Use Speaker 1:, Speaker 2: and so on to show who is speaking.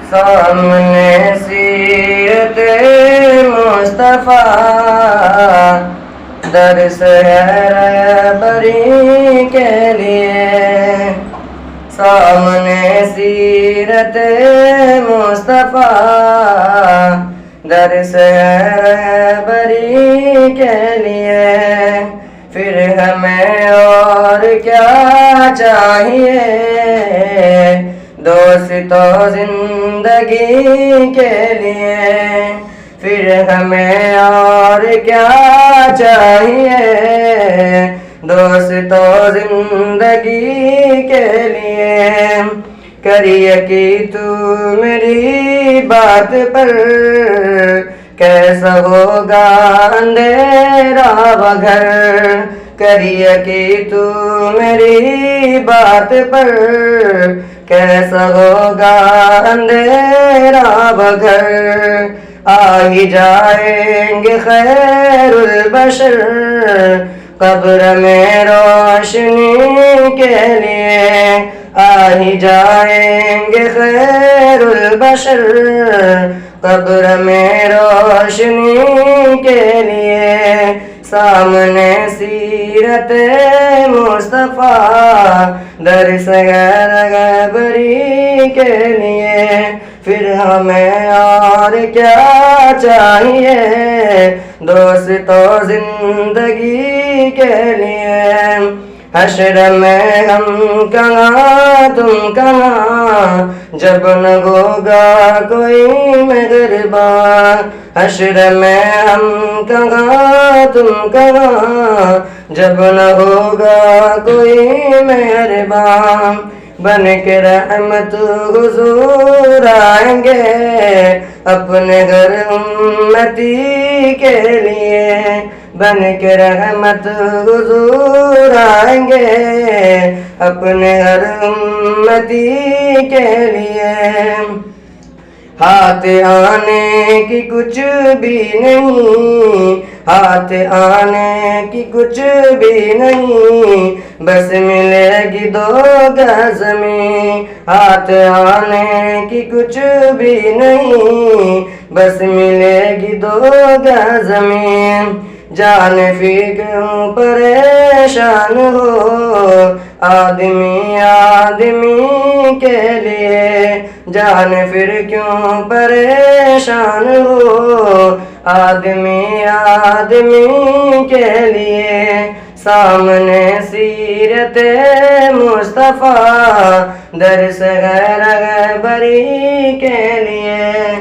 Speaker 1: सामने सीरत मुस्तफ़ा, दर्स है रहबरी के लिए। सामने सीरत मुस्तफ़ा, दर्स है रहबरी के लिए। फिर हमें और क्या चाहिए, दोस्तों जिंदगी के लिए। फिर हमें और क्या चाहिए, दोस्तों जिंदगी के लिए। करिए कि तू मेरी बात पर, कैसा होगा अंधेरा व घर। करिए कि तू मेरी बात पर, कैसा होगा अंधेरा व घर। आ ही जाएंगे खैरुल बशर, कब्र में रोशनी के लिए। आ ही जाएंगे खैरुल बशर, कब्र में रोशनी के लिए। सामने सीरत मुस्तफ़ा, दर्स रहबरी के लिए। फिर हमें और क्या चाहिए, दोस्तों जिंदगी के लिए। हश्र में हम कहाँ तुम कहाँ, जब न होगा कोई मेहरबान। हश्र में हम कहाँ तुम कहाँ, जब न होगा कोई मेहरबान। बन के रहमत हुजूर आएंगे, अपने घर उम्मती के लिए। बन के रहमत हुजूर आएंगे, अपने घर उम्मती के लिए। हाथ आने की कुछ भी नहीं, हाथ आने की कुछ भी नहीं, बस मिलेगी 2 गज ज़मीन। हाथ आने की कुछ भी नहीं, बस मिलेगी 2 गज ज़मीन। जान फिर क्यों परेशान हो, आदमी आदमी के लिए। जान फिर क्यों परेशान हो, आदमी आदमी के लिए। सामने सीरत मुस्तफ़ा, दर्स रहबरी के लिए।